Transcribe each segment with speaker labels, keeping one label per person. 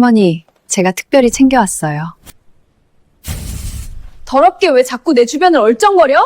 Speaker 1: 할머니, 제가 특별히 챙겨왔어요.
Speaker 2: 더럽게 왜 자꾸 내 주변을 얼쩡거려?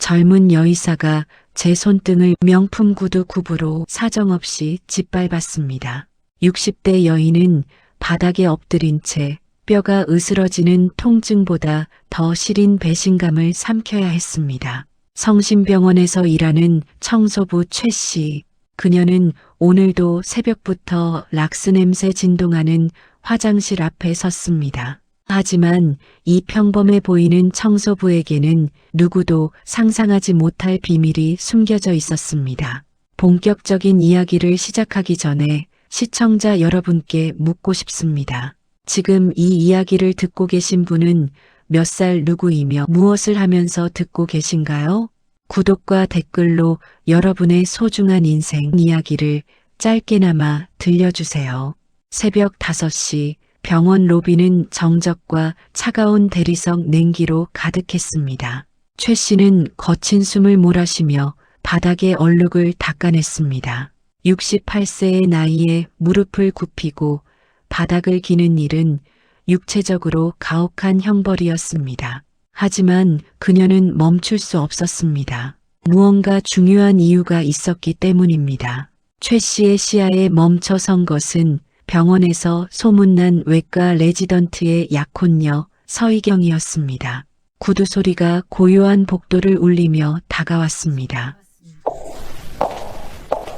Speaker 3: 젊은 여의사가 제 손등을 명품 구두 굽으로 사정없이 짓밟았습니다. 60대 여인은 바닥에 엎드린 채 뼈가 으스러지는 통증보다 더 시린 배신감을 삼켜야 했습니다. 성심병원에서 일하는 청소부 최 씨. 그녀는 오늘도 새벽부터 락스 냄새 진동하는 화장실 앞에 섰습니다. 하지만 이 평범해 보이는 청소부에게는 누구도 상상하지 못할 비밀이 숨겨져 있었습니다. 본격적인 이야기를 시작하기 전에 시청자 여러분께 묻고 싶습니다. 지금 이 이야기를 듣고 계신 분은 몇 살 누구이며 무엇을 하면서 듣고 계신가요? 구독과 댓글로 여러분의 소중한 인생 이야기를 짧게나마 들려주세요. 새벽 5시 병원 로비는 정적과 차가운 대리석 냉기로 가득했습니다. 최 씨는 거친 숨을 몰아쉬며 바닥에 얼룩을 닦아냈습니다. 68세의 나이에 무릎을 굽히고 바닥을 기는 일은 육체적으로 가혹한 형벌이었습니다. 하지만 그녀는 멈출 수 없었습니다. 무언가 중요한 이유가 있었기 때문입니다. 최 씨의 시야에 멈춰선 것은 병원에서 소문난 외과 레지던트의 약혼녀 서희경이었습니다. 구두 소리가 고요한 복도를 울리며 다가왔습니다.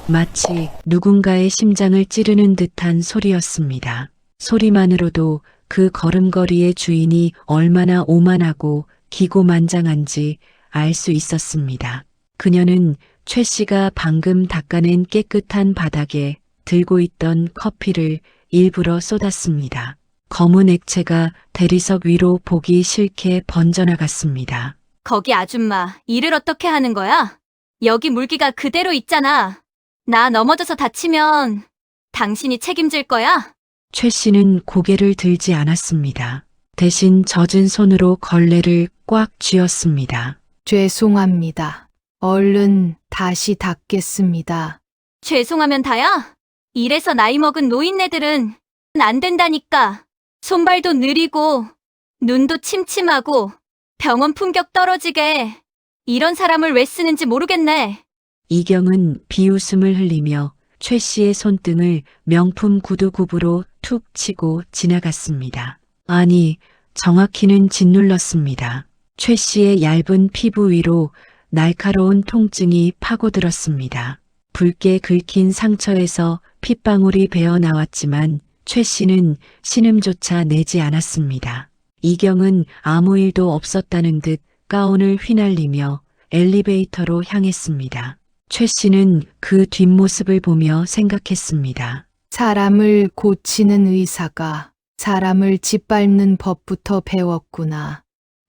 Speaker 3: 마치 누군가의 심장을 찌르는 듯한 소리였습니다. 소리만으로도 그 걸음걸이의 주인이 얼마나 오만하고 기고만장한지 알 수 있었습니다. 그녀는 최 씨가 방금 닦아낸 깨끗한 바닥에 들고 있던 커피를 일부러 쏟았습니다. 검은 액체가 대리석 위로 보기 싫게 번져나갔습니다.
Speaker 4: 거기 아줌마, 일을 어떻게 하는 거야? 여기 물기가 그대로 있잖아. 나 넘어져서 다치면 당신이 책임질 거야?
Speaker 3: 최 씨는 고개를 들지 않았습니다. 대신 젖은 손으로 걸레를 꽉 쥐었습니다.
Speaker 5: 죄송합니다. 얼른 다시 닦겠습니다.
Speaker 4: 죄송하면 다야? 이래서 나이 먹은 노인네들은 안 된다니까. 손발도 느리고 눈도 침침하고 병원 품격 떨어지게 이런 사람을 왜 쓰는지 모르겠네.
Speaker 3: 이경은 비웃음을 흘리며 최 씨의 손등을 명품 구두 굽으로 툭 치고 지나갔습니다. 아니, 정확히는 짓눌렀습니다. 최 씨의 얇은 피부 위로 날카로운 통증이 파고들었습니다. 붉게 긁힌 상처에서 핏방울이 배어 나왔지만 최 씨는 신음조차 내지 않았습니다. 이경은 아무 일도 없었다는 듯 가운을 휘날리며 엘리베이터로 향했습니다. 최 씨는 그 뒷모습을 보며 생각했습니다.
Speaker 5: 사람을 고치는 의사가 사람을 짓밟는 법부터 배웠구나.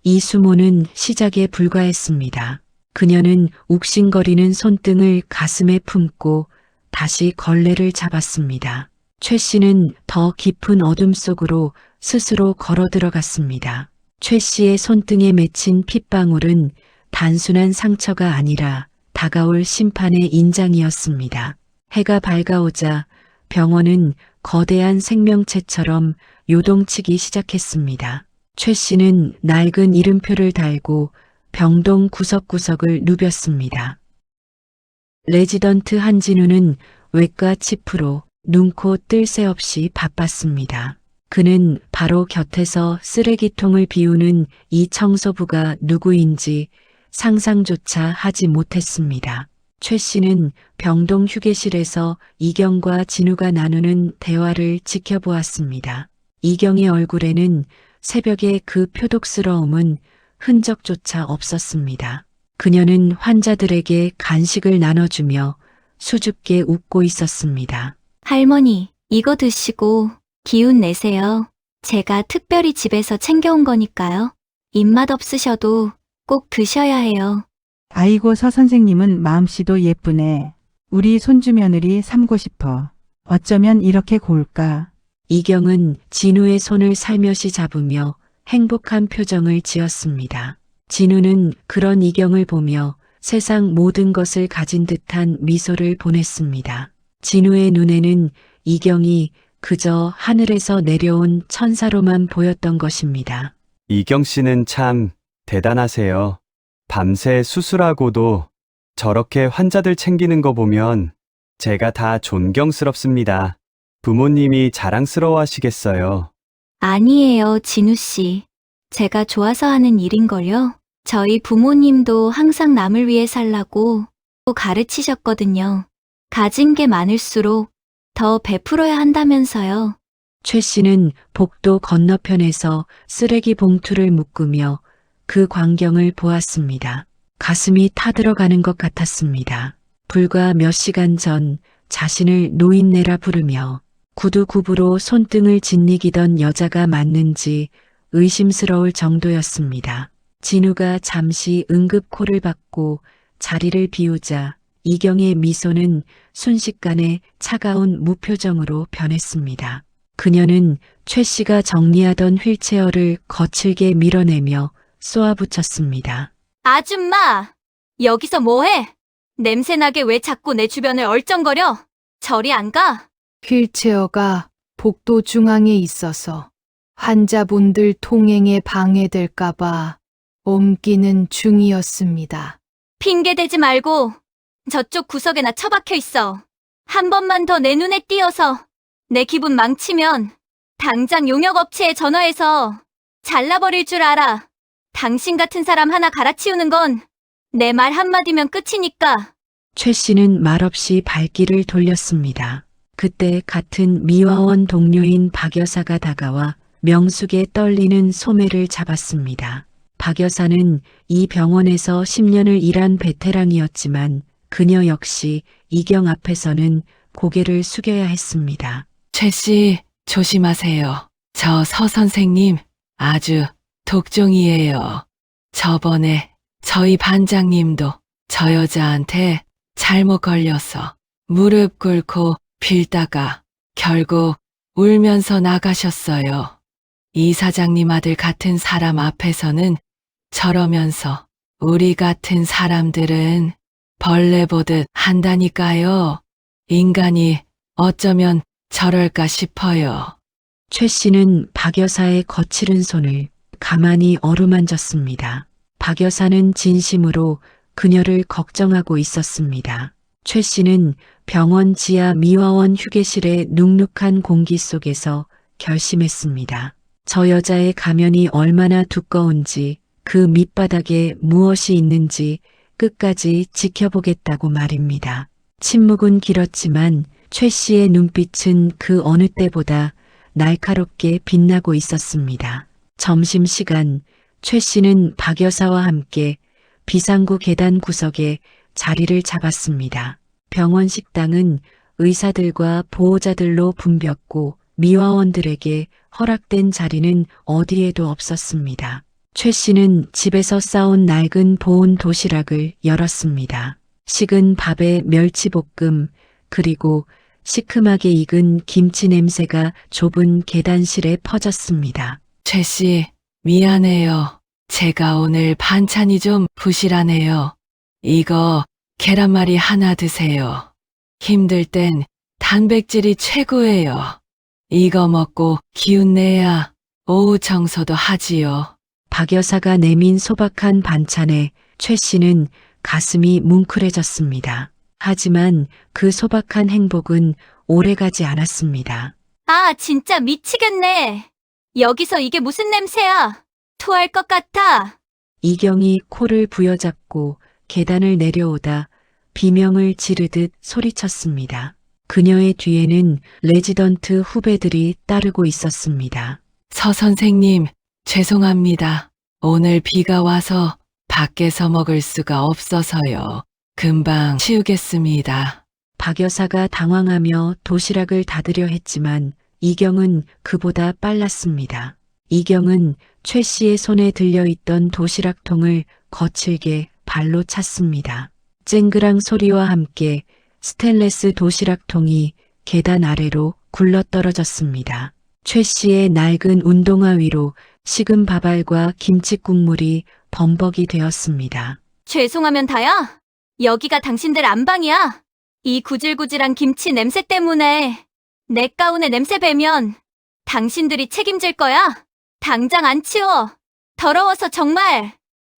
Speaker 3: 이 수모는 시작에 불과했습니다. 그녀는 욱신거리는 손등을 가슴에 품고 다시 걸레를 잡았습니다. 최 씨는 더 깊은 어둠 속으로 스스로 걸어 들어갔습니다. 최 씨의 손등에 맺힌 핏방울은 단순한 상처가 아니라 다가올 심판의 인장이었습니다. 해가 밝아오자 병원은 거대한 생명체처럼 요동치기 시작했습니다. 최 씨는 낡은 이름표를 달고 병동 구석구석을 누볐습니다. 레지던트 한진우는 외과 치프로 눈코 뜰 새 없이 바빴습니다. 그는 바로 곁에서 쓰레기통을 비우는 이 청소부가 누구인지 상상조차 하지 못했습니다. 최 씨는 병동 휴게실에서 이경과 진우가 나누는 대화를 지켜보았습니다. 이경의 얼굴에는 새벽의 그 표독스러움은 흔적조차 없었습니다. 그녀는 환자들에게 간식을 나눠주며 수줍게 웃고 있었습니다.
Speaker 4: 할머니, 이거 드시고 기운 내세요. 제가 특별히 집에서 챙겨온 거니까요. 입맛 없으셔도 꼭 드셔야 해요.
Speaker 6: 아이고 서 선생님은 마음씨도 예쁘네. 우리 손주 며느리 삼고 싶어. 어쩌면 이렇게 고울까.
Speaker 3: 이경은 진우의 손을 살며시 잡으며 행복한 표정을 지었습니다. 진우는 그런 이경을 보며 세상 모든 것을 가진 듯한 미소를 보냈습니다. 진우의 눈에는 이경이 그저 하늘에서 내려온 천사로만 보였던 것입니다.
Speaker 7: 이경 씨는 참 대단하세요. 밤새 수술하고도 저렇게 환자들 챙기는 거 보면 제가 다 존경스럽습니다. 부모님이 자랑스러워하시겠어요.
Speaker 4: 아니에요, 진우 씨. 제가 좋아서 하는 일인걸요. 저희 부모님도 항상 남을 위해 살라고 가르치셨거든요. 가진 게 많을수록 더 베풀어야 한다면서요.
Speaker 3: 최 씨는 복도 건너편에서 쓰레기 봉투를 묶으며 그 광경을 보았습니다. 가슴이 타들어가는 것 같았습니다. 불과 몇 시간 전 자신을 노인네라 부르며 구두굽으로 손등을 짓이기던 여자가 맞는지 의심스러울 정도였습니다. 진우가 잠시 응급콜을 받고 자리를 비우자 이경의 미소는 순식간에 차가운 무표정으로 변했습니다. 그녀는 최 씨가 정리하던 휠체어를 거칠게 밀어내며 쏘아붙였습니다.
Speaker 4: 아줌마! 여기서 뭐해? 냄새나게 왜 자꾸 내 주변을 얼쩡거려? 저리 안 가?
Speaker 5: 휠체어가 복도 중앙에 있어서 환자분들 통행에 방해될까봐 옮기는 중이었습니다.
Speaker 4: 핑계대지 말고 저쪽 구석에나 처박혀 있어. 한 번만 더 내 눈에 띄어서 내 기분 망치면 당장 용역업체에 전화해서 잘라버릴 줄 알아. 당신 같은 사람 하나 갈아치우는 건 내 말 한마디면 끝이니까.
Speaker 3: 최 씨는 말없이 발길을 돌렸습니다. 그때 같은 미화원 동료인 박 여사가 다가와 명숙의 떨리는 소매를 잡았습니다. 박 여사는 이 병원에서 10년을 일한 베테랑이었지만 그녀 역시 이경 앞에서는 고개를 숙여야 했습니다.
Speaker 8: 최 씨, 조심하세요. 저 서 선생님 아주 독종이에요. 저번에 저희 반장님도 저 여자한테 잘못 걸려서 무릎 꿇고 빌다가 결국 울면서 나가셨어요. 이 사장님 아들 같은 사람 앞에서는 저러면서 우리 같은 사람들은 벌레 보듯 한다니까요. 인간이 어쩌면 저럴까 싶어요.
Speaker 3: 최 씨는 박 여사의 거칠은 손을 가만히 어루만졌습니다. 박 여사는 진심으로 그녀를 걱정하고 있었습니다. 최 씨는 병원 지하 미화원 휴게실의 눅눅한 공기 속에서 결심했습니다. 저 여자의 가면이 얼마나 두꺼운지 그 밑바닥에 무엇이 있는지 끝까지 지켜보겠다고 말입니다. 침묵은 길었지만 최 씨의 눈빛은 그 어느 때보다 날카롭게 빛나고 있었습니다. 점심시간 최 씨는 박 여사와 함께 비상구 계단 구석에 자리를 잡았습니다. 병원 식당은 의사들과 보호자들로 붐볐고 미화원들에게 허락된 자리는 어디에도 없었습니다. 최 씨는 집에서 싸온 낡은 보온 도시락을 열었습니다. 식은 밥에 멸치볶음 그리고 시큼하게 익은 김치 냄새가 좁은 계단실에 퍼졌습니다.
Speaker 8: 최 씨, 미안해요. 제가 오늘 반찬이 좀 부실하네요. 이거 계란말이 하나 드세요. 힘들 땐 단백질이 최고예요. 이거 먹고 기운 내야 오후 청소도 하지요.
Speaker 3: 박 여사가 내민 소박한 반찬에 최 씨는 가슴이 뭉클해졌습니다. 하지만 그 소박한 행복은 오래가지 않았습니다.
Speaker 4: 아, 진짜 미치겠네. 여기서 이게 무슨 냄새야? 토할 것 같아.
Speaker 3: 이경이 코를 부여잡고 계단을 내려오다 비명을 지르듯 소리쳤습니다. 그녀의 뒤에는 레지던트 후배들이 따르고 있었습니다.
Speaker 8: 서 선생님, 죄송합니다. 오늘 비가 와서 밖에서 먹을 수가 없어서요. 금방 치우겠습니다.
Speaker 3: 박 여사가 당황하며 도시락을 닫으려 했지만 이경은 그보다 빨랐습니다. 이경은 최 씨의 손에 들려있던 도시락통을 거칠게 발로 찼습니다. 쨍그랑 소리와 함께 스테인레스 도시락통이 계단 아래로 굴러떨어졌습니다. 최 씨의 낡은 운동화 위로 식은 밥알과 김치 국물이 범벅이 되었습니다.
Speaker 4: 죄송하면 다야. 여기가 당신들 안방이야. 이 구질구질한 김치 냄새 때문에 내 가운에 냄새 배면 당신들이 책임질 거야. 당장 안 치워. 더러워서 정말.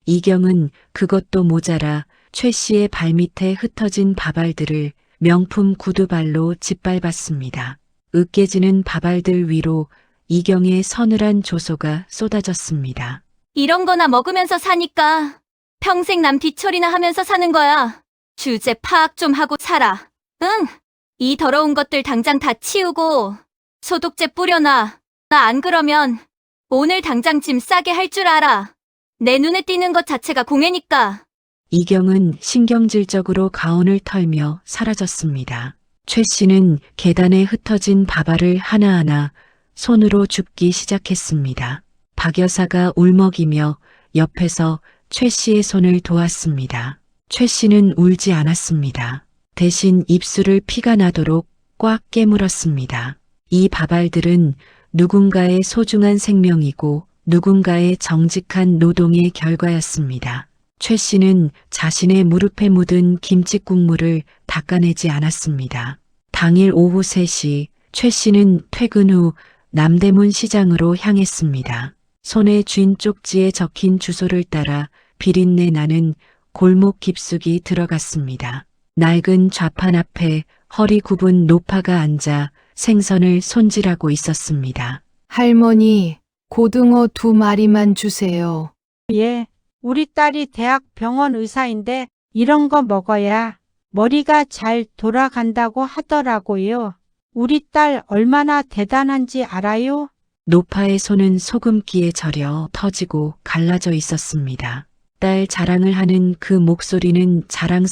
Speaker 3: 이경은 그것도 모자라 최 씨의 발밑에 흩어진 밥알들을 명품 구두발로 짓밟았습니다. 으깨지는 밥알들 위로 이경의 서늘한 조소가 쏟아졌습니다.
Speaker 4: 이런 거나 먹으면서 사니까 평생 남 뒤처리나 하면서 사는 거야. 주제 파악 좀 하고 살아. 응. 이 더러운 것들 당장 다 치우고 소독제 뿌려놔. 나 안 그러면 오늘 당장 짐 싸게 할 줄 알아. 내 눈에 띄는 것 자체가 공해니까.
Speaker 3: 이경은 신경질적으로 가온을 털며 사라졌습니다. 최 씨는 계단에 흩어진 밥알을 하나하나 손으로 줍기 시작했습니다. 박 여사가 울먹이며 옆에서 최 씨의 손을 도왔습니다. 최 씨는 울지 않았습니다. 대신 입술을 피가 나도록 꽉 깨물었습니다. 이 밥알들은 누군가의 소중한 생명이고 누군가의 정직한 노동의 결과였습니다. 최 씨는 자신의 무릎에 묻은 김치 국물을 닦아내지 않았습니다. 당일 오후 3시 최 씨는 퇴근 후 남대문 시장으로 향했습니다. 손에 쥔 쪽지에 적힌 주소를 따라 비린내 나는 골목 깊숙이 들어갔습니다. 낡은 좌판 앞에 허리 굽은 노파가 앉아 생선을 손질하고 있었습니다.
Speaker 5: 할머니, 고등어 2마리만 주세요.
Speaker 9: 예, 우리 딸이 대학 병원 의사인데 이런 거 먹어야 머리가 잘 돌아간다고 하더라고요. 우리 딸 얼마나 대단한지 알아요?
Speaker 3: 노파의 손은 소금기에 절여 터지고 갈라져 있었습니다. 딸 자랑을 하는 그 목소리는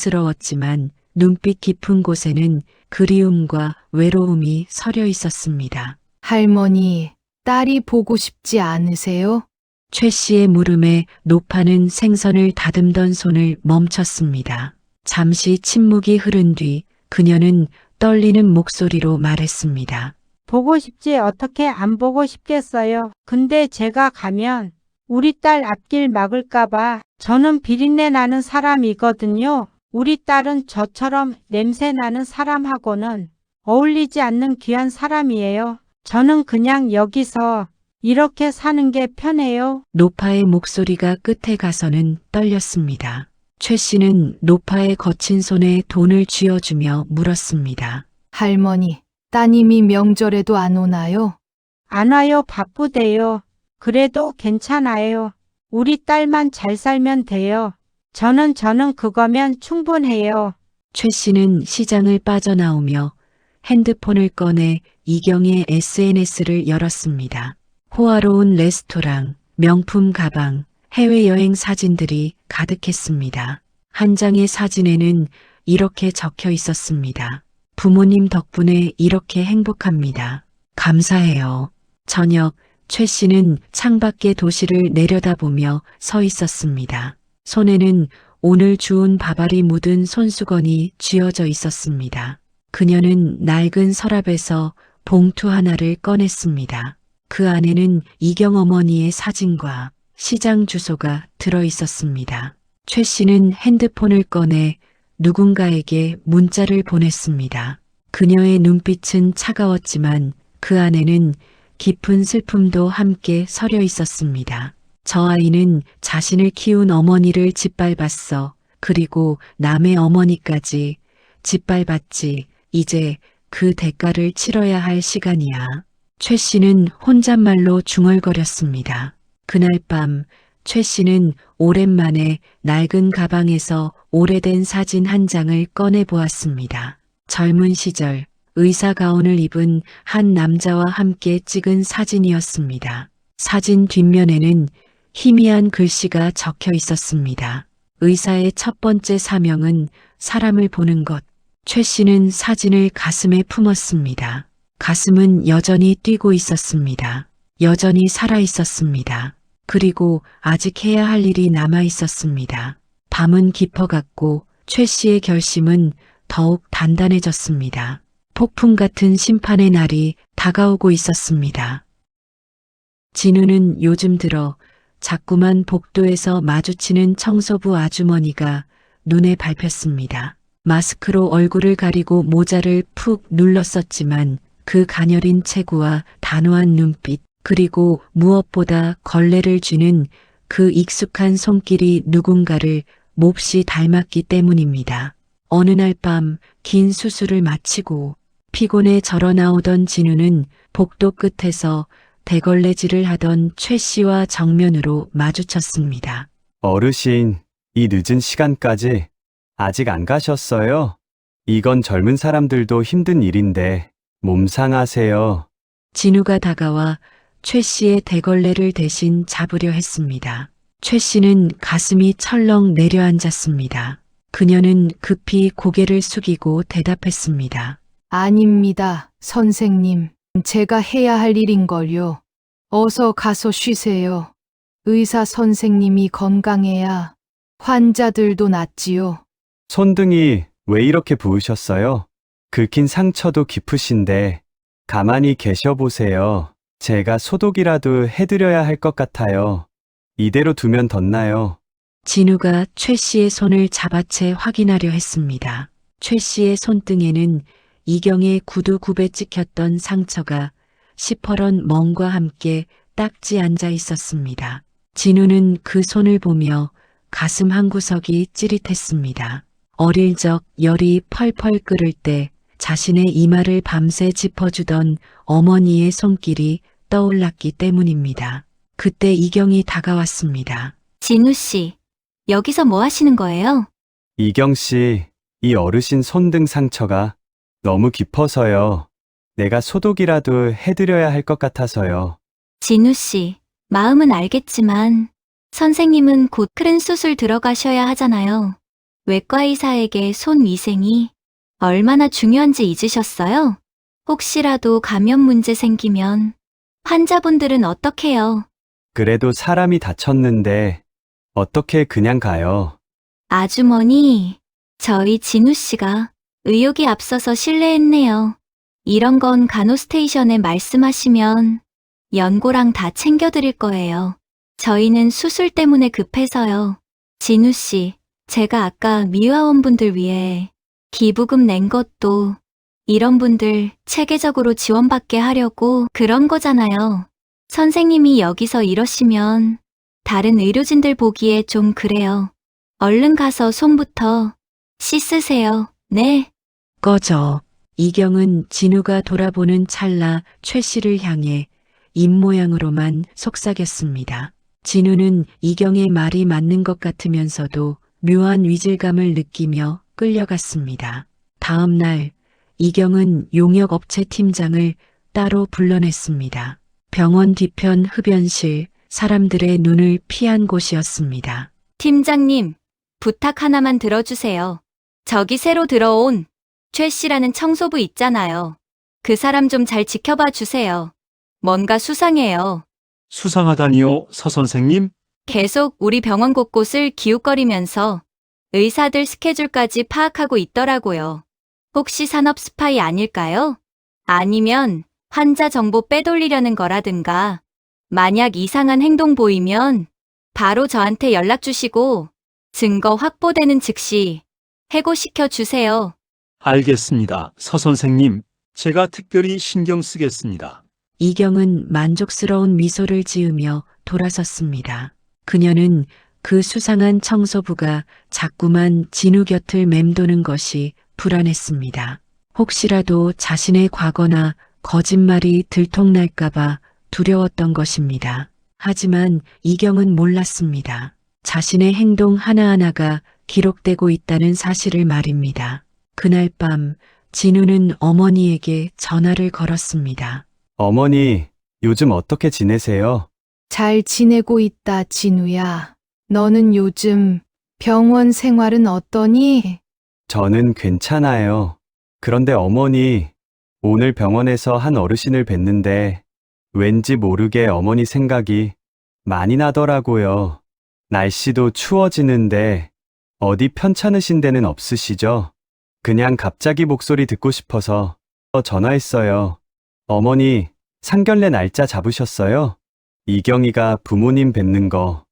Speaker 3: 자랑스러웠지만 눈빛 깊은 곳에는 그리움과 외로움이 서려 있었습니다.
Speaker 5: 할머니, 딸이 보고 싶지 않으세요?
Speaker 3: 최 씨의 물음에 노파는 생선을 다듬던 손을 멈췄습니다. 잠시 침묵이 흐른 뒤 그녀는 떨리는 목소리로 말했습니다.
Speaker 9: 보고 싶지 어떻게 안 보고 싶겠어요. 근데 제가 가면 우리 딸 앞길 막을까봐 저는 비린내 나는 사람이거든요. 우리 딸은 저처럼 냄새 나는 사람하고는 어울리지 않는 귀한 사람이에요. 저는 그냥 여기서 이렇게 사는 게 편해요.
Speaker 3: 노파의 목소리가 끝에 가서는 떨렸습니다. 최 씨는 노파의 거친 손에 돈을 쥐어주며 물었습니다.
Speaker 5: 할머니, 따님이 명절에도 안 오나요?
Speaker 9: 안 와요. 바쁘대요. 그래도 괜찮아요. 우리 딸만 잘 살면 돼요. 저는 그거면 충분해요.
Speaker 3: 최 씨는 시장을 빠져나오며 핸드폰을 꺼내 이경의 SNS를 열었습니다. 호화로운 레스토랑, 명품 가방, 해외여행 사진들이 가득했습니다. 한 장의 사진에는 이렇게 적혀 있었습니다. 부모님 덕분에 이렇게 행복합니다. 감사해요. 저녁, 최 씨는 창밖의 도시를 내려다보며 서 있었습니다. 손에는 오늘 주운 밥알이 묻은 손수건이 쥐어져 있었습니다. 그녀는 낡은 서랍에서 봉투 하나를 꺼냈습니다. 그 안에는 이경 어머니의 사진과 시장 주소가 들어 있었습니다. 최 씨는 핸드폰을 꺼내 누군가에게 문자를 보냈습니다. 그녀의 눈빛은 차가웠지만 그 안에는 깊은 슬픔도 함께 서려 있었습니다. 저 아이는 자신을 키운 어머니를 짓밟았어. 그리고 남의 어머니까지 짓밟았지. 이제 그 대가를 치러야 할 시간이야. 최 씨는 혼잣말로 중얼거렸습니다. 그날 밤 최 씨는 오랜만에 낡은 가방에서 오래된 사진 한 장을 꺼내 보았습니다. 젊은 시절 의사 가운을 입은 한 남자와 함께 찍은 사진이었습니다. 사진 뒷면에는 희미한 글씨가 적혀 있었습니다. 의사의 첫 번째 사명은 사람을 보는 것. 최 씨는 사진을 가슴에 품었습니다. 가슴은 여전히 뛰고 있었습니다. 여전히 살아 있었습니다. 그리고 아직 해야 할 일이 남아 있었습니다. 밤은 깊어갔고 최 씨의 결심은 더욱 단단해졌습니다. 폭풍 같은 심판의 날이 다가오고 있었습니다. 진우는 요즘 들어 자꾸만 복도에서 마주치는 청소부 아주머니가 눈에 밟혔습니다. 마스크로 얼굴을 가리고 모자를 푹 눌렀었지만 그 가녀린 체구와 단호한 눈빛, 그리고 무엇보다 걸레를 쥐는 그 익숙한 손길이 누군가를 몹시 닮았기 때문입니다. 어느 날 밤 긴 수술을 마치고 피곤해 절어 나오던 진우는 복도 끝에서 대걸레질을 하던 최 씨와 정면으로 마주쳤습니다.
Speaker 7: 어르신, 이 늦은 시간까지 아직 안 가셨어요? 이건 젊은 사람들도 힘든 일인데 몸 상하세요.
Speaker 3: 진우가 다가와 최 씨의 대걸레를 대신 잡으려 했습니다. 최 씨는 가슴이 철렁 내려앉았습니다. 그녀는 급히 고개를 숙이고 대답했습니다.
Speaker 5: 아닙니다, 선생님. 제가 해야 할 일인걸요. 어서 가서 쉬세요. 의사 선생님이 건강해야 환자들도 낫지요.
Speaker 7: 손등이 왜 이렇게 부으셨어요? 긁힌 상처도 깊으신데 가만히 계셔보세요. 제가 소독이라도 해드려야 할 것 같아요. 이대로 두면 덧나요.
Speaker 3: 진우가 최 씨의 손을 잡아채 확인하려 했습니다. 최 씨의 손등에는 이경의 구두 굽에 찍혔던 상처가 시퍼런 멍과 함께 딱지 앉아 있었습니다. 진우는 그 손을 보며 가슴 한구석이 찌릿했습니다. 어릴 적 열이 펄펄 끓을 때 자신의 이마를 밤새 짚어주던 어머니의 손길이 떠올랐기 때문입니다. 그때 이경이 다가왔습니다.
Speaker 4: 진우 씨, 여기서 뭐 하시는 거예요?
Speaker 7: 이경 씨, 이 어르신 손등 상처가 너무 깊어서요. 내가 소독이라도 해드려야 할 것 같아서요.
Speaker 4: 진우 씨, 마음은 알겠지만 선생님은 곧 큰 수술 들어가셔야 하잖아요. 외과 의사에게 손 위생이 얼마나 중요한지 잊으셨어요? 혹시라도 감염 문제 생기면 환자분들은 어떡해요?
Speaker 7: 그래도 사람이 다쳤는데 어떻게 그냥 가요?
Speaker 4: 아주머니, 저희 진우 씨가 의욕이 앞서서 실례했네요. 이런 건 간호스테이션에 말씀하시면 연고랑 다 챙겨드릴 거예요. 저희는 수술 때문에 급해서요. 진우 씨, 제가 아까 미화원분들 위해 기부금 낸 것도 이런 분들 체계적으로 지원받게 하려고 그런 거잖아요. 선생님이 여기서 이러시면 다른 의료진들 보기에 좀 그래요. 얼른 가서 손부터 씻으세요. 네.
Speaker 3: 꺼져. 이경은 진우가 돌아보는 찰나 최 씨를 향해 입모양으로만 속삭였습니다. 진우는 이경의 말이 맞는 것 같으면서도 묘한 위질감을 느끼며 끌려갔습니다. 다음 날 이경은 용역업체 팀장을 따로 불러냈습니다. 병원 뒤편 흡연실, 사람들의 눈을 피한 곳이었습니다.
Speaker 4: 팀장님, 부탁 하나만 들어주세요. 저기 새로 들어온 최 씨라는 청소부 있잖아요. 그 사람 좀 잘 지켜봐 주세요. 뭔가 수상해요.
Speaker 10: 수상하다니요, 서 선생님?
Speaker 4: 계속 우리 병원 곳곳을 기웃거리면서 의사들 스케줄까지 파악하고 있더라고요. 혹시 산업 스파이 아닐까요? 아니면 환자 정보 빼돌리려는 거라든가. 만약 이상한 행동 보이면 바로 저한테 연락 주시고 증거 확보되는 즉시 해고시켜 주세요.
Speaker 10: 알겠습니다, 서 선생님. 제가 특별히 신경 쓰겠습니다.
Speaker 3: 이경은 만족스러운 미소를 지으며 돌아섰습니다. 그녀는 그 수상한 청소부가 자꾸만 진우 곁을 맴도는 것이 불안했습니다. 혹시라도 자신의 과거나 거짓말이 들통날까봐 두려웠던 것입니다. 하지만 이경은 몰랐습니다. 자신의 행동 하나하나가 기록되고 있다는 사실을 말입니다. 그날 밤 진우는 어머니에게 전화를 걸었습니다.
Speaker 7: 어머니, 요즘 어떻게 지내세요?
Speaker 5: 잘 지내고 있다, 진우야. 너는 요즘 병원 생활은 어떠니?
Speaker 7: 저는 괜찮아요. 그런데 어머니, 오늘 병원에서 한 어르신을 뵀는데 왠지 모르게 어머니 생각이 많이 나더라고요. 날씨도 추워지는데 어디 편찮으신 데는 없으시죠? 그냥 갑자기 목소리 듣고 싶어서 전화했어요. 어머니, 상견례 날짜 잡으셨어요? 이경이가 부모님 뵙는 거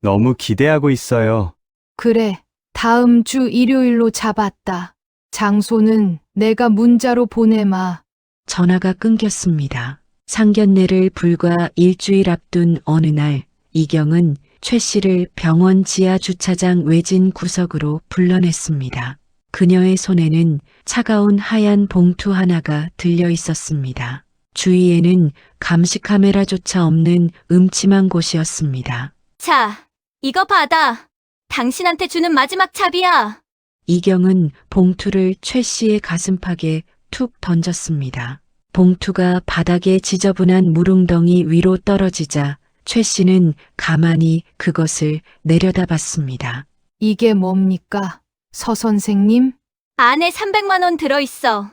Speaker 7: 너무 기대하고 있어요.
Speaker 5: 그래, 다음 주 일요일로 잡았다. 장소는 내가 문자로 보내마.
Speaker 3: 전화가 끊겼습니다. 상견례를 불과 일주일 앞둔 어느 날 이경은 최 씨를 병원 지하 주차장 외진 구석으로 불러냈습니다. 그녀의 손에는 차가운 하얀 봉투 하나가 들려 있었습니다. 주위에는 감시 카메라조차 없는 음침한 곳이었습니다.
Speaker 4: 자, 이거 받아. 당신한테 주는 마지막 차비야.
Speaker 3: 이경은 봉투를 최 씨의 가슴팍에 툭 던졌습니다. 봉투가 바닥에 지저분한 물웅덩이 위로 떨어지자 최 씨는 가만히 그것을 내려다봤습니다.
Speaker 5: 이게 뭡니까? 서 선생님?
Speaker 4: 안에 300만 원 들어있어.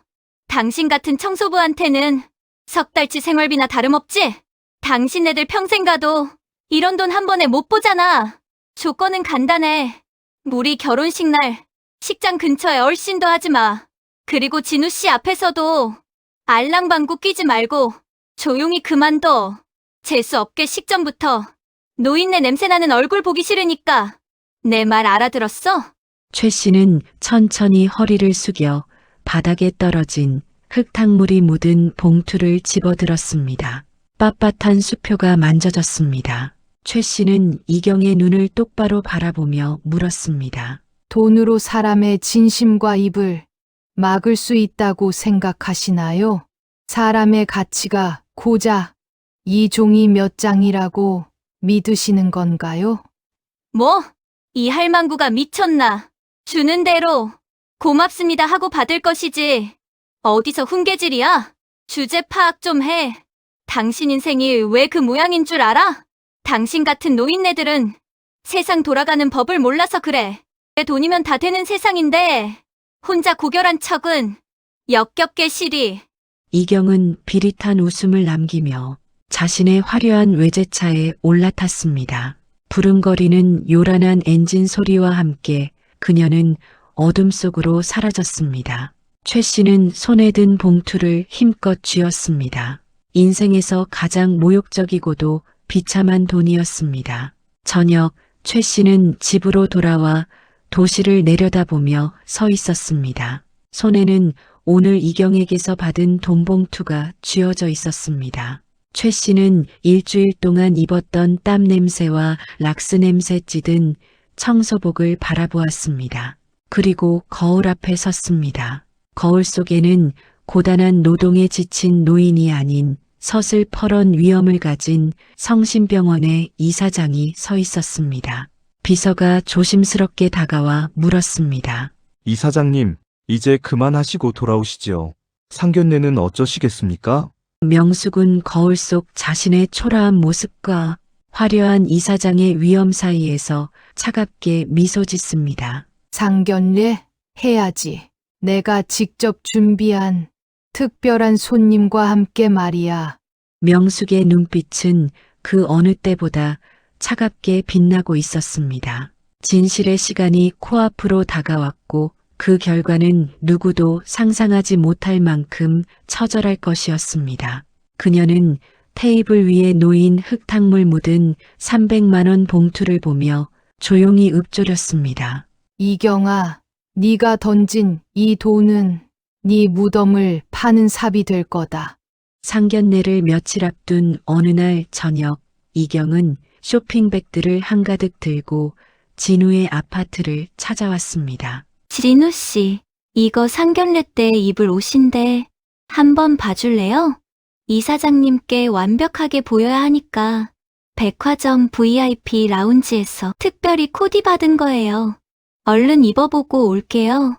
Speaker 4: 당신 같은 청소부한테는 석 달치 생활비나 다름없지? 당신네들 평생 가도 이런 돈 한 번에 못 보잖아. 조건은 간단해. 우리 결혼식 날 식장 근처에 얼씬도 하지 마. 그리고 진우 씨 앞에서도 알랑방구 끼지 말고 조용히 그만둬. 재수 없게 식전부터 노인네 냄새나는 얼굴 보기 싫으니까. 내 말 알아들었어?
Speaker 3: 최 씨는 천천히 허리를 숙여 바닥에 떨어진 흙탕물이 묻은 봉투를 집어들었습니다. 빳빳한 수표가 만져졌습니다. 최 씨는 이경의 눈을 똑바로 바라보며 물었습니다.
Speaker 5: 돈으로 사람의 진심과 입을 막을 수 있다고 생각하시나요? 사람의 가치가 고작 이 종이 몇 장이라고 믿으시는 건가요?
Speaker 4: 뭐? 이 할망구가 미쳤나? 주는 대로 고맙습니다 하고 받을 것이지. 어디서 훈계질이야? 주제 파악 좀 해. 당신 인생이 왜 그 모양인 줄 알아? 당신 같은 노인네들은 세상 돌아가는 법을 몰라서 그래. 내 돈이면 다 되는 세상인데 혼자 고결한 척은 역겹게 시리.
Speaker 3: 이경은 비릿한 웃음을 남기며 자신의 화려한 외제차에 올라탔습니다. 부릉거리는 요란한 엔진 소리와 함께 그녀는 어둠 속으로 사라졌습니다. 최 씨는 손에 든 봉투를 힘껏 쥐었습니다. 인생에서 가장 모욕적이고도 비참한 돈이었습니다. 저녁 최 씨는 집으로 돌아와 도시를 내려다보며 서 있었습니다. 손에는 오늘 이경에게서 받은 돈 봉투가 쥐어져 있었습니다. 최 씨는 일주일 동안 입었던 땀 냄새와 락스 냄새 찌든 청소복을 바라보았습니다. 그리고 거울 앞에 섰습니다. 거울 속에는 고단한 노동에 지친 노인이 아닌 서슬퍼런 위엄을 가진 성심병원의 이사장이 서 있었습니다. 비서가 조심스럽게 다가와 물었습니다.
Speaker 11: 이사장님, 이제 그만하시고 돌아오시죠. 상견례는 어쩌시겠습니까?
Speaker 3: 명숙은 거울 속 자신의 초라한 모습과 화려한 이사장의 위엄 사이에서 차갑게 미소 짓습니다.
Speaker 5: 상견례 해야지. 내가 직접 준비한 특별한 손님과 함께 말이야.
Speaker 3: 명숙의 눈빛은 그 어느 때보다 차갑게 빛나고 있었습니다. 진실의 시간이 코앞으로 다가왔고 그 결과는 누구도 상상하지 못할 만큼 처절할 것이었습니다. 그녀는 테이블 위에 놓인 흙탕물 묻은 300만 원 봉투를 보며 조용히 읊조렸습니다.
Speaker 5: 이경아, 네가 던진 이 돈은 네 무덤을 파는 삽이 될 거다.
Speaker 3: 상견례를 며칠 앞둔 어느 날 저녁, 이경은 쇼핑백들을 한가득 들고 진우의 아파트를 찾아왔습니다.
Speaker 4: 진우 씨, 이거 상견례 때 입을 옷인데 한번 봐줄래요? 이사장님께 완벽하게 보여야 하니까 백화점 VIP 라운지에서 특별히 코디 받은 거예요. 얼른 입어보고 올게요.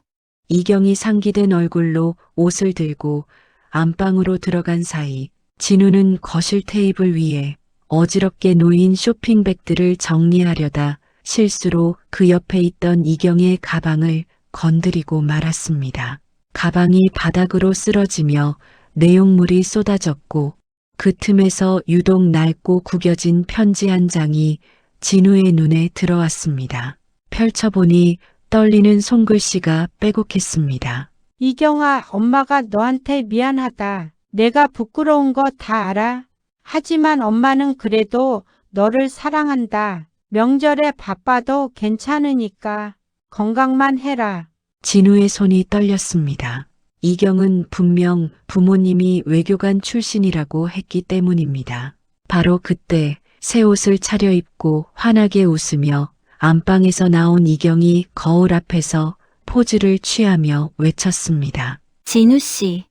Speaker 3: 이경이 상기된 얼굴로 옷을 들고 안방으로 들어간 사이 진우는 거실 테이블 위에 어지럽게 놓인 쇼핑백들을 정리하려다 실수로 그 옆에 있던 이경의 가방을 건드리고 말았습니다. 가방이 바닥으로 쓰러지며 내용물이 쏟아졌고 그 틈에서 유독 낡고 구겨진 편지 한 장이 진우의 눈에 들어왔습니다. 펼쳐보니 떨리는 손글씨가 빼곡했습니다.
Speaker 9: 이경아, 엄마가 너한테 미안하다. 내가 부끄러운 거 다 알아. 하지만 엄마는 그래도 너를 사랑한다. 명절에 바빠도 괜찮으니까 건강만 해라.
Speaker 3: 진우의 손이 떨렸습니다. 이경은 분명 부모님이 외교관 출신이라고 했기 때문입니다. 바로 그때 새 옷을 차려입고 환하게 웃으며 안방에서 나온 이경이 거울 앞에서 포즈를 취하며 외쳤습니다.
Speaker 4: 진우 씨,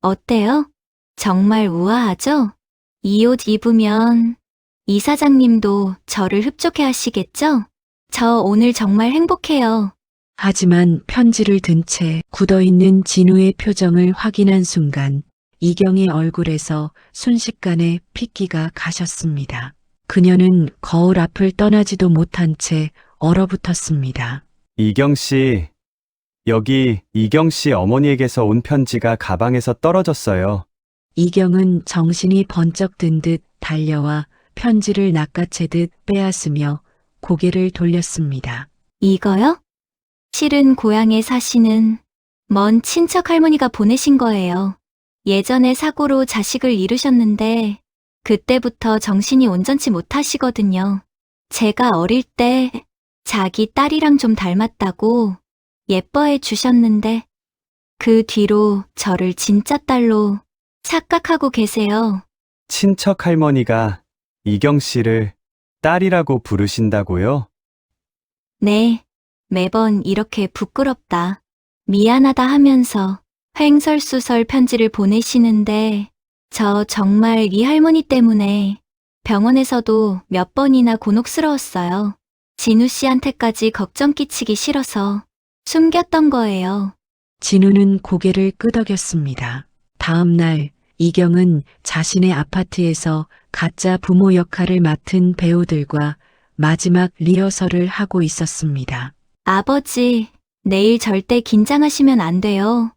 Speaker 4: 어때요? 정말 우아하죠? 이 옷 입으면 이사장님도 저를 흡족해 하시겠죠? 저 오늘 정말 행복해요.
Speaker 3: 하지만 편지를 든 채 굳어있는 진우의 표정을 확인한 순간 이경의 얼굴에서 순식간에 핏기가 가셨습니다. 그녀는 거울 앞을 떠나지도 못한 채 얼어붙었습니다.
Speaker 7: 이경 씨, 여기 이경 씨 어머니에게서 온 편지가 가방에서 떨어졌어요.
Speaker 3: 이경은 정신이 번쩍 든 듯 달려와 편지를 낚아채듯 빼앗으며 고개를 돌렸습니다.
Speaker 4: 이거요? 실은 고향에 사시는 먼 친척 할머니가 보내신 거예요. 예전에 사고로 자식을 잃으셨는데 그때부터 정신이 온전치 못하시거든요. 제가 어릴 때 자기 딸이랑 좀 닮았다고 예뻐해 주셨는데 그 뒤로 저를 진짜 딸로 착각하고 계세요.
Speaker 7: 친척 할머니가 이경 씨를 딸이라고 부르신다고요?
Speaker 4: 네, 매번 이렇게 부끄럽다, 미안하다 하면서 횡설수설 편지를 보내시는데 저 정말 이 할머니 때문에 병원에서도 몇 번이나 곤혹스러웠어요. 진우 씨한테까지 걱정 끼치기 싫어서 숨겼던 거예요.
Speaker 3: 진우는 고개를 끄덕였습니다. 다음 날 이경은 자신의 아파트에서 가짜 부모 역할을 맡은 배우들과 마지막 리허설을 하고 있었습니다.
Speaker 4: 아버지, 내일 절대 긴장하시면 안 돼요.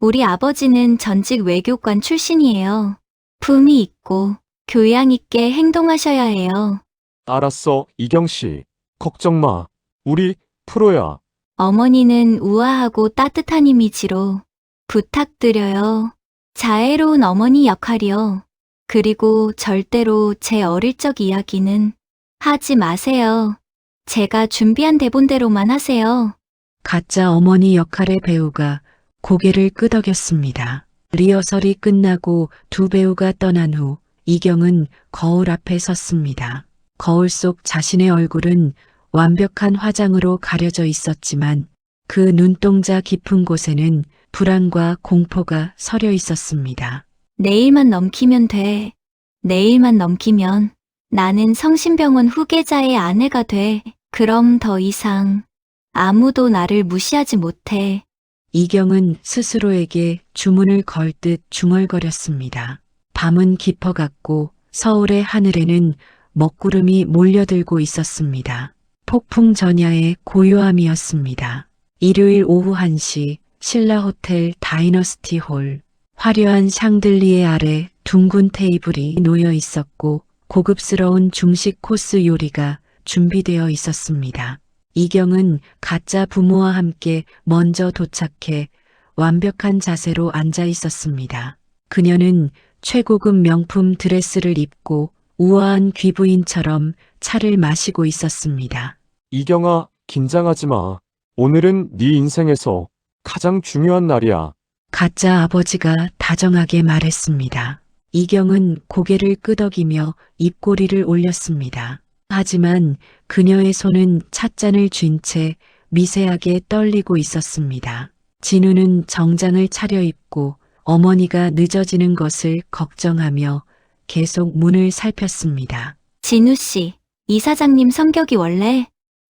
Speaker 4: 우리 아버지는 전직 외교관 출신이에요. 품위 있고 교양 있게 행동하셔야 해요.
Speaker 11: 알았어, 이경 씨. 걱정 마. 우리 프로야.
Speaker 4: 어머니는 우아하고 따뜻한 이미지로 부탁드려요. 자애로운 어머니 역할이요. 그리고 절대로 제 어릴 적 이야기는 하지 마세요. 제가 준비한 대본대로만 하세요.
Speaker 3: 가짜 어머니 역할의 배우가 고개를 끄덕였습니다. 리허설이 끝나고 두 배우가 떠난 후 이경은 거울 앞에 섰습니다. 거울 속 자신의 얼굴은 완벽한 화장으로 가려져 있었지만 그 눈동자 깊은 곳에는 불안과 공포가 서려 있었습니다.
Speaker 4: 내일만 넘기면 돼. 내일만 넘기면 나는 성심병원 후계자의 아내가 돼. 그럼 더 이상 아무도 나를 무시하지 못해.
Speaker 3: 이경은 스스로에게 주문을 걸 듯 중얼거렸습니다. 밤은 깊어갔고 서울의 하늘에는 먹구름이 몰려들고 있었습니다. 폭풍 전야의 고요함이었습니다. 일요일 오후 1시 신라호텔 다이너스티 홀. 화려한 샹들리에 아래 둥근 테이블이 놓여 있었고 고급스러운 중식 코스 요리가 준비되어 있었습니다. 이경은 가짜 부모와 함께 먼저 도착해 완벽한 자세로 앉아 있었습니다. 그녀는 최고급 명품 드레스를 입고 우아한 귀부인처럼 차를 마시고 있었습니다.
Speaker 11: 이경아, 긴장하지 마. 오늘은 네 인생에서 가장 중요한 날이야.
Speaker 3: 가짜 아버지가 다정하게 말했습니다. 이경은 고개를 끄덕이며 입꼬리를 올렸습니다. 하지만 그녀의 손은 찻잔을 쥔 채 미세하게 떨리고 있었습니다. 진우는 정장을 차려입고 어머니가 늦어지는 것을 걱정하며 계속 문을 살폈습니다.
Speaker 4: 진우 씨, 이사장님 성격이 원래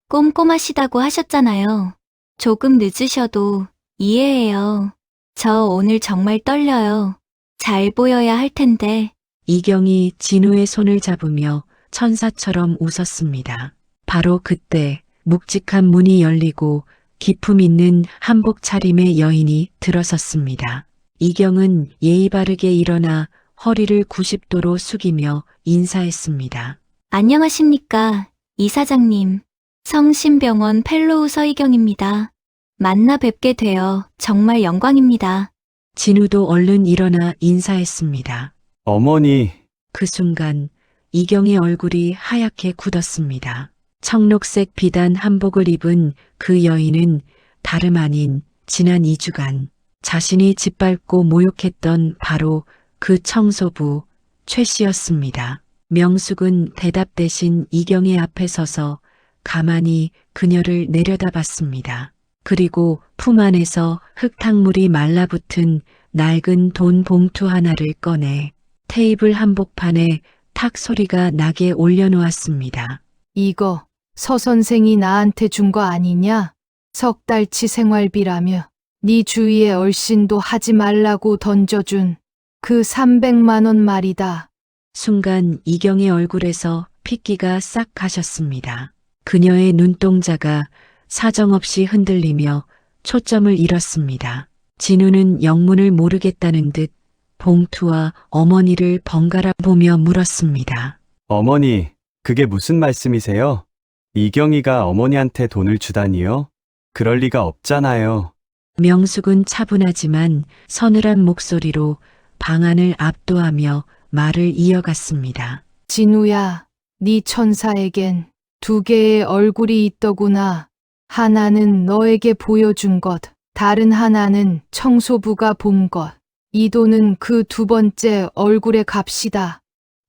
Speaker 4: 꼼꼼하시다고 하셨잖아요. 조금 늦으셔도 이해해요. 저 오늘 정말 떨려요. 잘 보여야 할 텐데.
Speaker 3: 이경이 진우의 손을 잡으며 천사처럼 웃었습니다. 바로 그때 묵직한 문이 열리고 기품 있는 한복 차림의 여인이 들어섰습니다. 이경은 예의 바르게 일어나 허리를 90도로 숙이며 인사했습니다.
Speaker 4: 안녕하십니까, 이사장님. 성심병원 펠로우 서희경입니다. 만나 뵙게 되어 정말 영광입니다.
Speaker 3: 진우도 얼른 일어나 인사했습니다.
Speaker 7: 어머니,
Speaker 3: 그 순간 이경의 얼굴이 하얗게 굳었습니다. 청록색 비단 한복을 입은 그 여인은 다름 아닌 지난 2주간 자신이 짓밟고 모욕했던 바로 그 청소부 최 씨였습니다. 명숙은 대답 대신 이경의 앞에 서서 가만히 그녀를 내려다봤습니다. 그리고 품 안에서 흙탕물이 말라붙은 낡은 돈 봉투 하나를 꺼내 테이블 한복판에 탁 소리가 나게 올려놓았습니다.
Speaker 5: 이거 서 선생이 나한테 준 거 아니냐? 석 달치 생활비라며 네 주위에 얼씬도 하지 말라고 던져준 그 300만 원 말이다.
Speaker 3: 순간 이경의 얼굴에서 핏기가 싹 가셨습니다. 그녀의 눈동자가 사정없이 흔들리며 초점을 잃었습니다. 진우는 영문을 모르겠다는 듯 봉투와 어머니를 번갈아 보며 물었습니다.
Speaker 7: 어머니, 그게 무슨 말씀이세요? 이경이가 어머니한테 돈을 주다니요? 그럴 리가 없잖아요.
Speaker 3: 명숙은 차분하지만 서늘한 목소리로 방안을 압도하며 말을 이어갔습니다.
Speaker 5: 진우야, 네 천사에겐 두 개의 얼굴이 있더구나. 하나는 너에게 보여준 것, 다른 하나는 청소부가 본 것. 이 돈은 그 두 번째 얼굴의 값이다.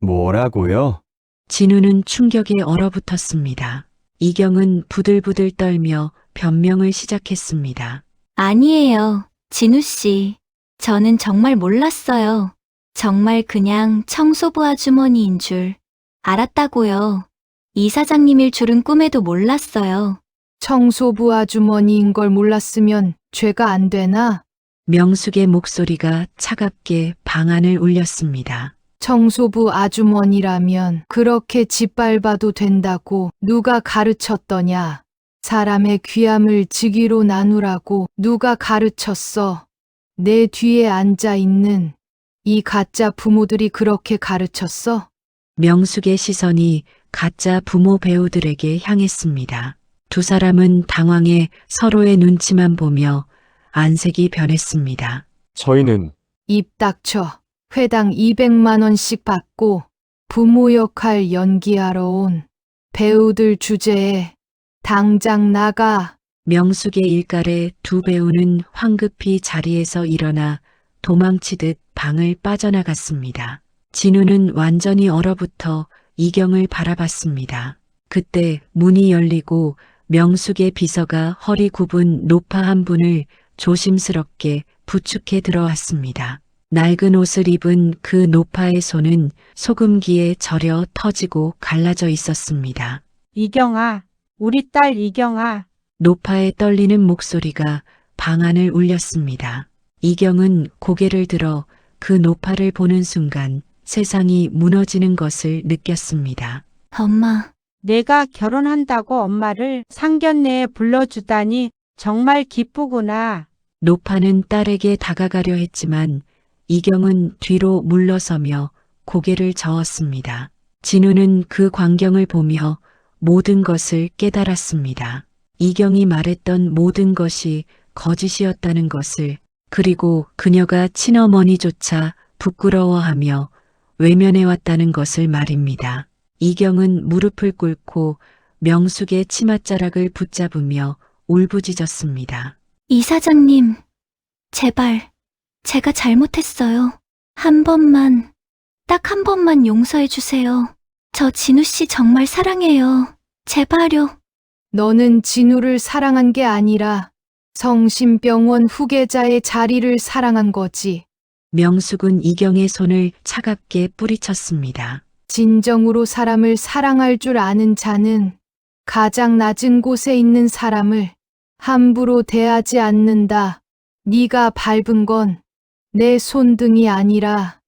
Speaker 7: 뭐라고요?
Speaker 3: 진우는 충격에 얼어붙었습니다. 이경은 부들부들 떨며 변명을 시작했습니다.
Speaker 4: 아니에요, 진우 씨. 저는 정말 몰랐어요. 정말 그냥 청소부 아주머니인 줄 알았다고요. 이사장님일 줄은 꿈에도 몰랐어요.
Speaker 5: 청소부 아주머니인 걸 몰랐으면 죄가 안 되나?
Speaker 3: 명숙의 목소리가 차갑게 방안을 울렸습니다.
Speaker 5: 청소부 아주머니라면 그렇게 짓밟아도 된다고 누가 가르쳤더냐? 사람의 귀함을 직위로 나누라고 누가 가르쳤어? 내 뒤에 앉아 있는 이 가짜 부모들이 그렇게 가르쳤어?
Speaker 3: 명숙의 시선이 가짜 부모 배우들에게 향했습니다. 두 사람은 당황해 서로의 눈치만 보며 안색이 변했습니다.
Speaker 11: 저희는
Speaker 5: 입 닥쳐. 회당 200만 원씩 받고 부모 역할 연기하러 온 배우들 주제에 당장 나가.
Speaker 3: 명숙의 일갈에 두 배우는 황급히 자리에서 일어나 도망치듯 방을 빠져나갔습니다. 진우는 완전히 얼어붙어 이경을 바라봤습니다. 그때 문이 열리고 명숙의 비서가 허리 굽은 노파 한 분을 조심스럽게 부축해 들어왔습니다. 낡은 옷을 입은 그 노파의 손은 소금기에 절여 터지고 갈라져 있었습니다.
Speaker 9: 이경아, 우리 딸 이경아.
Speaker 3: 노파의 떨리는 목소리가 방안을 울렸습니다. 이경은 고개를 들어 그 노파를 보는 순간 세상이 무너지는 것을 느꼈습니다.
Speaker 4: 엄마,
Speaker 9: 내가 결혼한다고 엄마를 상견례에 불러주다니 정말 기쁘구나.
Speaker 3: 노파는 딸에게 다가가려 했지만 이경은 뒤로 물러서며 고개를 저었습니다. 진우는 그 광경을 보며 모든 것을 깨달았습니다. 이경이 말했던 모든 것이 거짓이었다는 것을, 그리고 그녀가 친어머니조차 부끄러워하며 외면해왔다는 것을 말입니다. 이경은 무릎을 꿇고 명숙의 치맛자락을 붙잡으며 울부짖었습니다.
Speaker 4: 이사장님, 제발, 제가 잘못했어요. 한 번만, 딱 한 번만 용서해 주세요. 저 진우 씨 정말 사랑해요. 제발요.
Speaker 5: 너는 진우를 사랑한 게 아니라 성심병원 후계자의 자리를 사랑한 거지.
Speaker 3: 명숙은 이경의 손을 차갑게 뿌리쳤습니다.
Speaker 5: 진정으로 사람을 사랑할 줄 아는 자는 가장 낮은 곳에 있는 사람을 함부로 대하지 않는다. 네가 밟은 건 내 손등이 아니라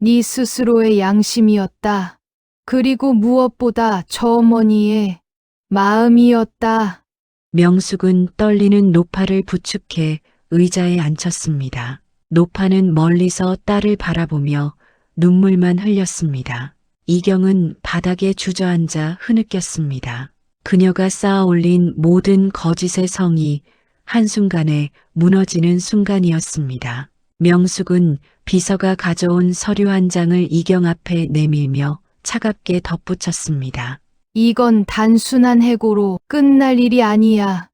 Speaker 5: 네 스스로의 양심이었다. 그리고 무엇보다 저 어머니의 마음이었다.
Speaker 3: 명숙은 떨리는 노파를 부축해 의자에 앉혔습니다. 노파는 멀리서 딸을 바라보며 눈물만 흘렸습니다. 이경은 바닥에 주저앉아 흐느꼈습니다. 그녀가 쌓아 올린 모든 거짓의 성이 한순간에 무너지는 순간이었습니다. 명숙은 비서가 가져온 서류 한 장을 이경 앞에 내밀며 차갑게 덧붙였습니다.
Speaker 5: 이건 단순한 해고로 끝날 일이 아니야.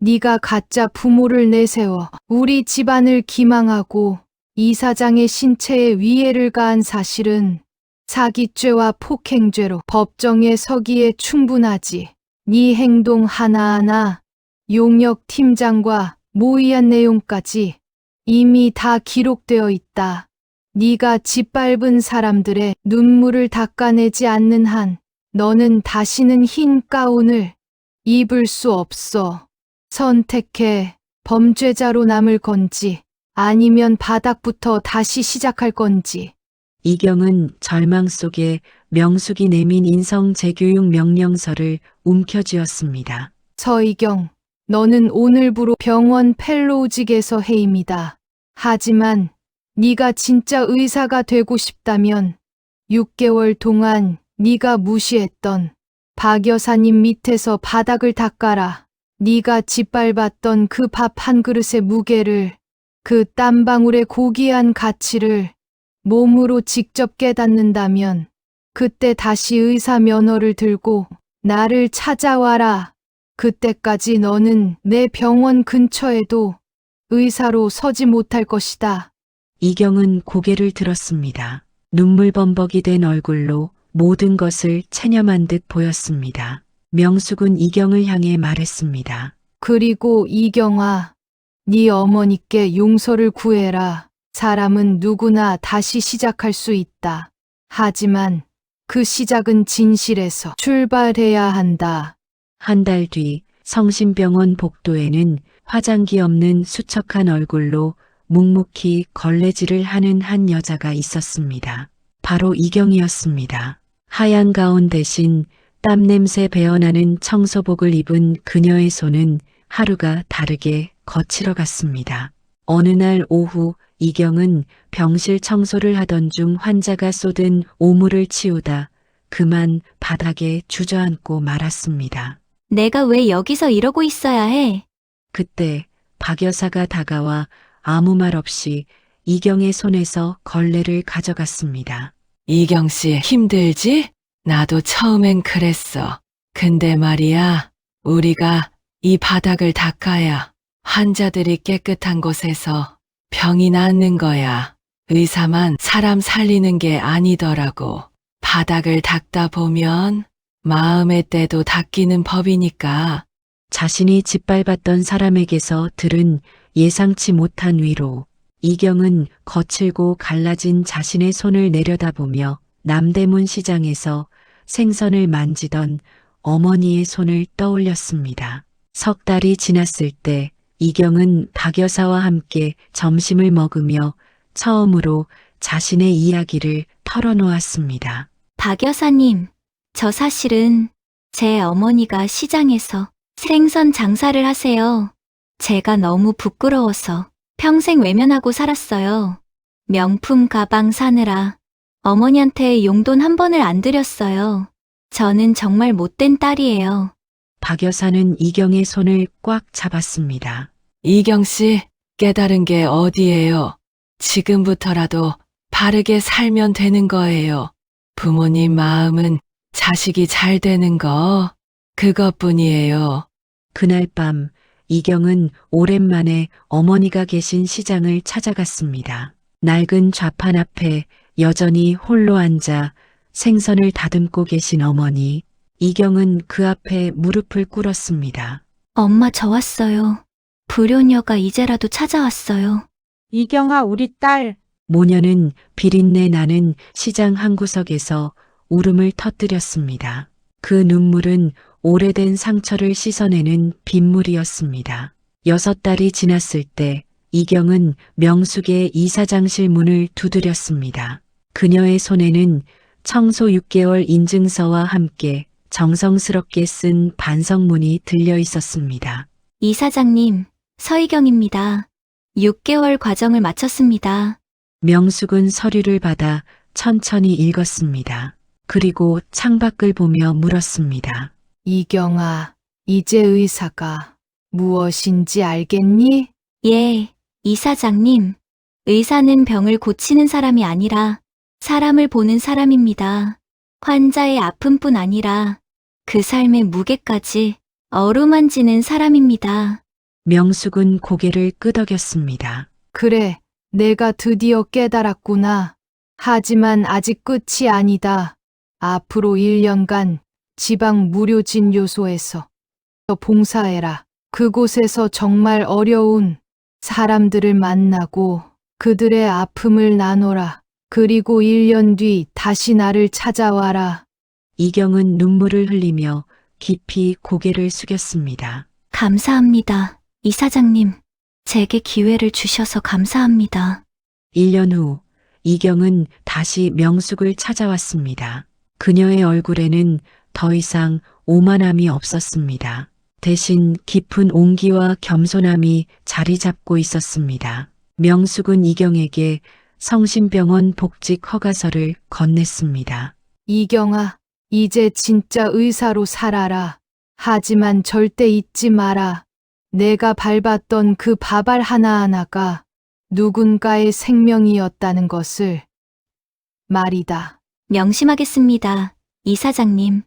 Speaker 5: 네가 가짜 부모를 내세워 우리 집안을 기망하고 이사장의 신체에 위해를 가한 사실은 사기죄와 폭행죄로 법정에 서기에 충분하지. 네 행동 하나하나 용역 팀장과 모의한 내용까지 이미 다 기록되어 있다. 네가 짓밟은 사람들의 눈물을 닦아내지 않는 한 너는 다시는 흰 가운을 입을 수 없어. 선택해. 범죄자로 남을 건지 아니면 바닥부터 다시 시작할 건지.
Speaker 3: 이경은 절망 속에 명숙이 내민 인성 재교육 명령서를 움켜쥐었습니다.
Speaker 5: 서이경, 너는 오늘부로 병원 펠로우직에서 해임이다. 하지만 네가 진짜 의사가 되고 싶다면 6개월 동안 네가 무시했던 박 여사님 밑에서 바닥을 닦아라. 네가 짓밟았던 그 밥 한 그릇의 무게를, 그 땀방울의 고귀한 가치를 몸으로 직접 깨닫는다면 그때 다시 의사 면허를 들고 나를 찾아와라. 그때까지 너는 내 병원 근처에도 의사로 서지 못할 것이다.
Speaker 3: 이경은 고개를 들었습니다. 눈물범벅이 된 얼굴로 모든 것을 체념한 듯 보였습니다. 명숙은 이경을 향해 말했습니다.
Speaker 5: 그리고 이경아, 네 어머니께 용서를 구해라. 사람은 누구나 다시 시작할 수 있다. 하지만 그 시작은 진실에서 출발해야 한다.
Speaker 3: 한 달 뒤 성심병원 복도에는 화장기 없는 수척한 얼굴로 묵묵히 걸레질을 하는 한 여자가 있었습니다. 바로 이경이었습니다. 하얀 가운 대신 땀 냄새 배어나는 청소복을 입은 그녀의 손은 하루가 다르게 거칠어갔습니다. 어느 날 오후 이경은 병실 청소를 하던 중 환자가 쏟은 오물을 치우다 그만 바닥에 주저앉고 말았습니다.
Speaker 4: 내가 왜 여기서 이러고 있어야 해?
Speaker 3: 그때 박 여사가 다가와 아무 말 없이 이경의 손에서 걸레를 가져갔습니다.
Speaker 8: 이경 씨 힘들지? 나도 처음엔 그랬어. 근데 말이야, 우리가 이 바닥을 닦아야 환자들이 깨끗한 곳에서 병이 낫는 거야. 의사만 사람 살리는 게 아니더라고. 바닥을 닦다 보면 마음의 때도 닦이는 법이니까.
Speaker 3: 자신이 짓밟았던 사람에게서 들은 예상치 못한 위로. 이경은 거칠고 갈라진 자신의 손을 내려다보며 남대문 시장에서 생선을 만지던 어머니의 손을 떠올렸습니다. 석 달이 지났을 때 이경은 박 여사와 함께 점심을 먹으며 처음으로 자신의 이야기를 털어놓았습니다.
Speaker 4: 박 여사님, 저 사실은 제 어머니가 시장에서 생선 장사를 하세요. 제가 너무 부끄러워서 평생 외면하고 살았어요. 명품 가방 사느라 어머니한테 용돈 한 번을 안 드렸어요. 저는 정말 못된 딸이에요.
Speaker 3: 박 여사는 이경의 손을 꽉 잡았습니다.
Speaker 8: 이경 씨, 깨달은 게 어디예요? 지금부터라도 바르게 살면 되는 거예요. 부모님 마음은 자식이 잘 되는 거, 그것뿐이에요.
Speaker 3: 그날 밤 이경은 오랜만에 어머니가 계신 시장을 찾아갔습니다. 낡은 좌판 앞에 여전히 홀로 앉아 생선을 다듬고 계신 어머니. 이경은 그 앞에 무릎을 꿇었습니다.
Speaker 4: 엄마 저 왔어요. 불효녀가 이제라도 찾아왔어요.
Speaker 9: 이경아, 우리 딸.
Speaker 3: 모녀는 비린내 나는 시장 한 구석에서 울음을 터뜨렸습니다. 그 눈물은 오래된 상처를 씻어내는 빗물이었습니다. 6달이 지났을 때 이경은 명숙의 이사장실 문을 두드렸습니다. 그녀의 손에는 청소 6개월 인증서와 함께 정성스럽게 쓴 반성문이 들려 있었습니다.
Speaker 4: 이사장님, 서희경입니다. 6개월 과정을 마쳤습니다.
Speaker 3: 명숙은 서류를 받아 천천히 읽었습니다. 그리고 창밖을 보며 물었습니다.
Speaker 5: 이경아, 이제 의사가 무엇인지 알겠니?
Speaker 4: 예, 이사장님. 의사는 병을 고치는 사람이 아니라 사람을 보는 사람입니다. 환자의 아픔뿐 아니라 그 삶의 무게까지 어루만지는 사람입니다.
Speaker 3: 명숙은 고개를 끄덕였습니다.
Speaker 5: 그래, 내가 드디어 깨달았구나. 하지만 아직 끝이 아니다. 앞으로 1년간 지방 무료 진료소에서 봉사해라. 그곳에서 정말 어려운 사람들을 만나고 그들의 아픔을 나눠라. 그리고 1년 뒤 다시 나를 찾아와라.
Speaker 3: 이경은 눈물을 흘리며 깊이 고개를 숙였습니다.
Speaker 4: 감사합니다. 이사장님, 제게 기회를 주셔서 감사합니다.
Speaker 3: 1년 후 이경은 다시 명숙을 찾아왔습니다. 그녀의 얼굴에는 더 이상 오만함이 없었습니다. 대신 깊은 온기와 겸손함이 자리 잡고 있었습니다. 명숙은 이경에게 성심병원 복직 허가서를 건넸습니다.
Speaker 5: 이경아, 이제 진짜 의사로 살아라. 하지만 절대 잊지 마라. 내가 밟았던 그 바발 하나하나가 누군가의 생명이었다는 것을 말이다.
Speaker 4: 명심하겠습니다. 이사장님.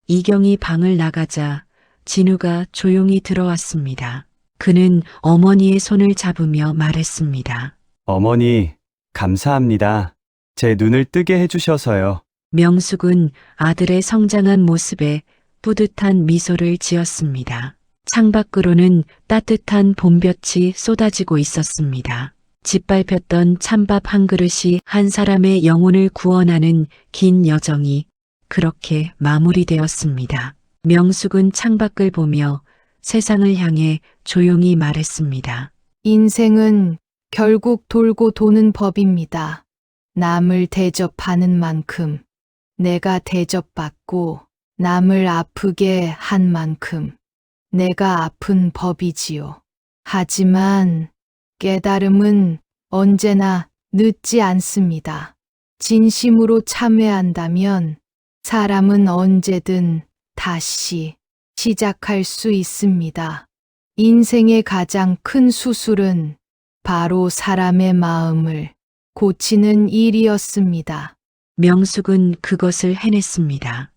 Speaker 3: 이경이 방을 나가자 진우가 조용히 들어왔습니다. 그는 어머니의 손을 잡으며 말했습니다.
Speaker 7: 어머니, 감사합니다. 제 눈을 뜨게 해주셔서요.
Speaker 3: 명숙은 아들의 성장한 모습에 뿌듯한 미소를 지었습니다. 창밖으로는 따뜻한 봄볕이 쏟아지고 있었습니다. 짓밟혔던 찬밥 한 그릇이 한 사람의 영혼을 구원하는 긴 여정이 그렇게 마무리되었습니다. 명숙은 창밖을 보며 세상을 향해 조용히 말했습니다.
Speaker 5: 인생은 결국 돌고 도는 법입니다. 남을 대접하는 만큼 내가 대접받고 남을 아프게 한 만큼 내가 아픈 법이지요. 하지만 깨달음은 언제나 늦지 않습니다. 진심으로 참회한다면 사람은 언제든 다시 시작할 수 있습니다. 인생의 가장 큰 수술은 바로 사람의 마음을 고치는 일이었습니다.
Speaker 3: 명숙은 그것을 해냈습니다.